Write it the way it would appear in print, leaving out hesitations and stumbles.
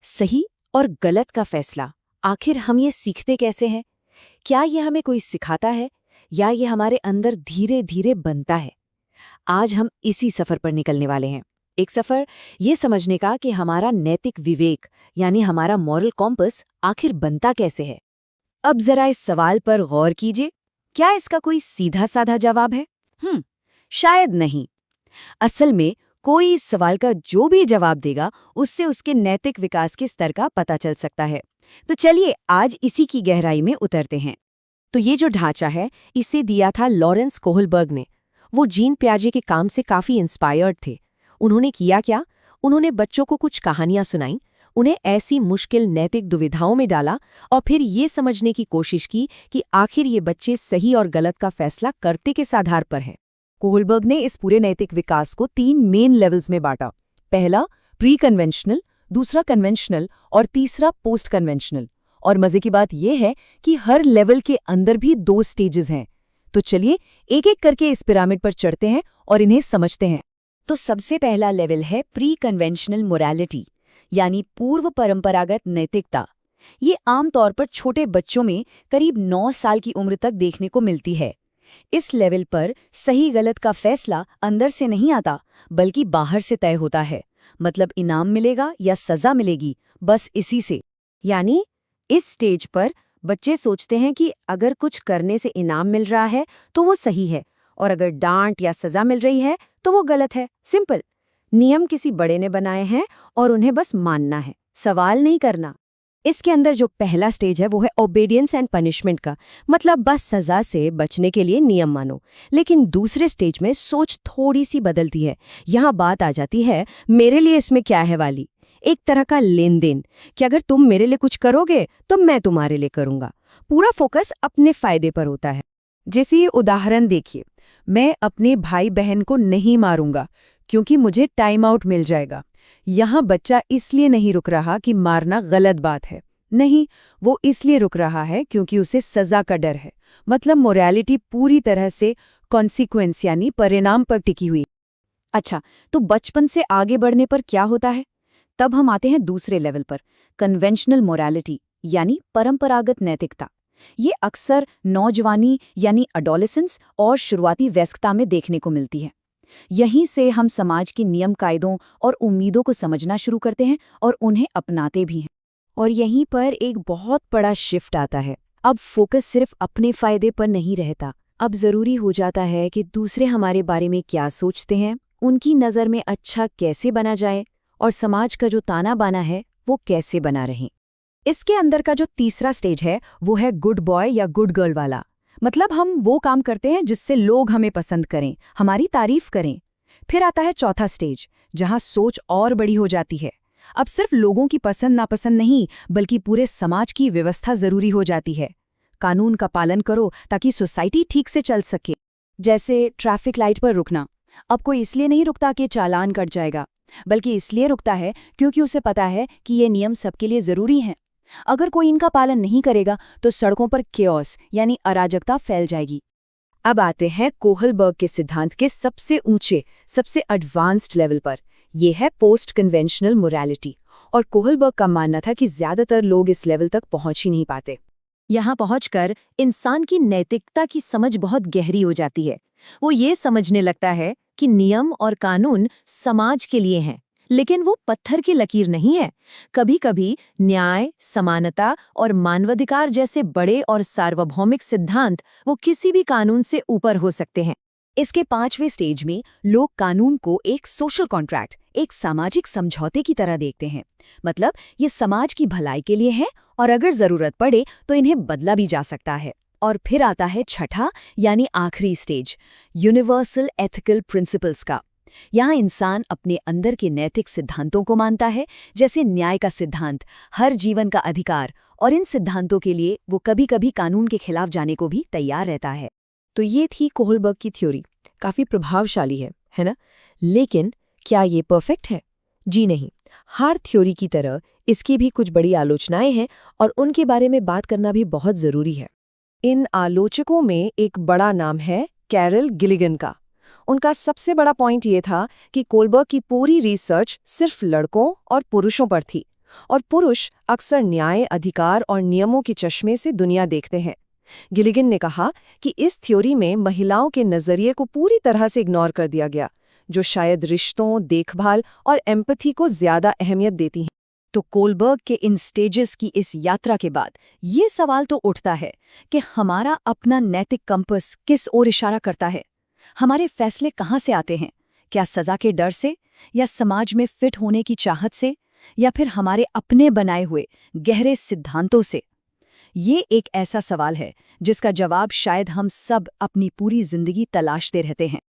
सही और गलत का फैसला, आखिर हम ये सीखते कैसे हैं? क्या ये हमें कोई सिखाता है या ये हमारे अंदर धीरे धीरे बनता है? आज हम इसी सफर पर निकलने वाले हैं। एक सफर ये समझने का कि हमारा नैतिक विवेक यानी हमारा मॉरल कॉम्पस आखिर बनता कैसे है। अब जरा इस सवाल पर गौर कीजिए, क्या इसका कोई सीधा साधा जवाब है? शायद नहीं। असल में कोई इस सवाल का जो भी जवाब देगा उससे उसके नैतिक विकास के स्तर का पता चल सकता है। तो चलिए आज इसी की गहराई में उतरते हैं। तो ये जो ढांचा है इसे दिया था लॉरेंस कोहलबर्ग ने। वो जीन पियाजे के काम से काफी इंस्पायर्ड थे। उन्होंने किया क्या? उन्होंने बच्चों को कुछ कहानियां सुनाई, उन्हें ऐसी मुश्किल नैतिक दुविधाओं में डाला और फिर ये समझने की कोशिश की कि आखिर ये बच्चे सही और गलत का फैसला करते किस आधार पर हैं। कोहलबर्ग ने इस पूरे नैतिक विकास को 3 मेन लेवल्स में बांटा। पहला प्री कन्वेंशनल, दूसरा कन्वेंशनल और तीसरा पोस्ट कन्वेंशनल। और मजे की बात यह है कि हर लेवल के अंदर भी 2 स्टेजेस हैं। तो चलिए एक एक करके इस पिरामिड पर चढ़ते हैं और इन्हें समझते हैं। तो सबसे पहला लेवल है प्री कन्वेंशनल मोरालिटी यानी पूर्व परंपरागत नैतिकता। ये आमतौर पर छोटे बच्चों में करीब 9 साल की उम्र तक देखने को मिलती है। इस लेवल पर सही गलत का फैसला अंदर से नहीं आता बल्कि बाहर से तय होता है। मतलब इनाम मिलेगा या सजा मिलेगी, बस इसी से। यानी इस स्टेज पर बच्चे सोचते हैं कि अगर कुछ करने से इनाम मिल रहा है तो वो सही है और अगर डांट या सजा मिल रही है तो वो गलत है। सिंपल। नियम किसी बड़े ने बनाए हैं और उन्हें बस मानना है, सवाल नहीं करना। इसके अंदर जो पहला स्टेज है वो है ओबीडियंस एंड पनिशमेंट का, मतलब बस सजा से बचने के लिए नियम मानो। लेकिन दूसरे स्टेज में सोच थोड़ी सी बदलती है। यहाँ बात आ जाती है मेरे लिए इसमें क्या है वाली। एक तरह का लेन देन कि अगर तुम मेरे लिए कुछ करोगे तो मैं तुम्हारे लिए करूंगा। पूरा फोकस अपने फायदे पर होता है। जैसे ये उदाहरण देखिए, मैं अपने भाई बहन को नहीं मारूंगा क्योंकि मुझे टाइम आउट मिल जाएगा। यहाँ बच्चा इसलिए नहीं रुक रहा कि मारना गलत बात है, नहीं, वो इसलिए रुक रहा है क्योंकि उसे सजा का डर है। मतलब मोरालिटी पूरी तरह से कॉन्सिक्वेंस यानी परिणाम पर टिकी हुई। अच्छा, तो बचपन से आगे बढ़ने पर क्या होता है? तब हम आते हैं दूसरे लेवल पर, कन्वेंशनल मोरालिटी यानी परंपरागत नैतिकता। ये अक्सर नौजवानी यानी अडोलेसेंस और शुरुआती वयस्कता में देखने को मिलती है। यहीं से हम समाज की नियम कायदों और उम्मीदों को समझना शुरू करते हैं और उन्हें अपनाते भी हैं। और यहीं पर एक बहुत बड़ा शिफ्ट आता है। अब फोकस सिर्फ अपने फायदे पर नहीं रहता। अब जरूरी हो जाता है कि दूसरे हमारे बारे में क्या सोचते हैं, उनकी नज़र में अच्छा कैसे बना जाए और समाज का जो ताना बाना है वो कैसे बना रहे। इसके अंदर का जो तीसरा स्टेज है वो है गुड बॉय या गुड गर्ल वाला। मतलब हम वो काम करते हैं जिससे लोग हमें पसंद करें, हमारी तारीफ करें। फिर आता है चौथा स्टेज, जहां सोच और बड़ी हो जाती है। अब सिर्फ लोगों की पसंद नापसंद नहीं बल्कि पूरे समाज की व्यवस्था जरूरी हो जाती है। कानून का पालन करो ताकि सोसाइटी ठीक से चल सके। जैसे ट्रैफिक लाइट पर रुकना। अब कोई इसलिए नहीं रुकता कि चालान कट जाएगा, बल्कि इसलिए रुकता है क्योंकि उसे पता है कि ये नियम सबके लिए जरूरी हैं। अगर कोई इनका पालन नहीं करेगा तो सड़कों पर केओस यानी अराजकता फैल जाएगी। अब आते हैं कोहलबर्ग के सिद्धांत के सबसे ऊंचे, सबसे एडवांस्ड लेवल पर। यह है पोस्ट कन्वेंशनल मोरालिटी। और कोहलबर्ग का मानना था कि ज्यादातर लोग इस लेवल तक पहुंच ही नहीं पाते। यहाँ पहुंचकर इंसान की नैतिकता की समझ बहुत गहरी हो जाती है। वो ये समझने लगता है कि नियम और कानून समाज के लिए हैं, लेकिन वो पत्थर की लकीर नहीं है। कभी-कभी न्याय, समानता और मानवाधिकार जैसे बड़े और सार्वभौमिक सिद्धांत वो किसी भी कानून से ऊपर हो सकते हैं। इसके 5वें स्टेज में लोग कानून को एक सोशल कॉन्ट्रैक्ट, एक सामाजिक समझौते की तरह देखते हैं। मतलब ये समाज की भलाई के लिए है और अगर जरूरत पड़े तो इन्हें बदला भी जा सकता है। और फिर आता है छठा यानी आखिरी स्टेज, यूनिवर्सल एथिकल प्रिंसिपल्स का। यहाँ इंसान अपने अंदर के नैतिक सिद्धांतों को मानता है, जैसे न्याय का सिद्धांत, हर जीवन का अधिकार, और इन सिद्धांतों के लिए वो कभी-कभी कानून के खिलाफ जाने को भी तैयार रहता है। तो ये थी कोहलबर्ग की थ्योरी। काफी प्रभावशाली है ना? लेकिन क्या ये परफेक्ट है? जी नहीं। हर थ्योरी की तरह इसकी भी कुछ बड़ी आलोचनाएं हैं और उनके बारे में बात करना भी बहुत जरूरी है। इन आलोचकों में एक बड़ा नाम है कैरल गिलिगन का। उनका सबसे बड़ा पॉइंट ये था कि कोहलबर्ग की पूरी रिसर्च सिर्फ लड़कों और पुरुषों पर थी। और पुरुष अक्सर न्याय, अधिकार और नियमों के चश्मे से दुनिया देखते हैं। गिलिगिन ने कहा कि इस थ्योरी में महिलाओं के नज़रिए को पूरी तरह से इग्नोर कर दिया गया, जो शायद रिश्तों, देखभाल और एम्पैथी को ज़्यादा अहमियत देती हैं। तो कोलबर्ग के इन स्टेजेस की इस यात्रा के बाद ये सवाल तो उठता है कि हमारा अपना नैतिक कंपस किस ओर इशारा करता है। हमारे फैसले कहाँ से आते हैं? क्या सजा के डर से, या समाज में फिट होने की चाहत से, या फिर हमारे अपने बनाए हुए गहरे सिद्धांतों से? ये एक ऐसा सवाल है जिसका जवाब शायद हम सब अपनी पूरी जिंदगी तलाशते रहते हैं।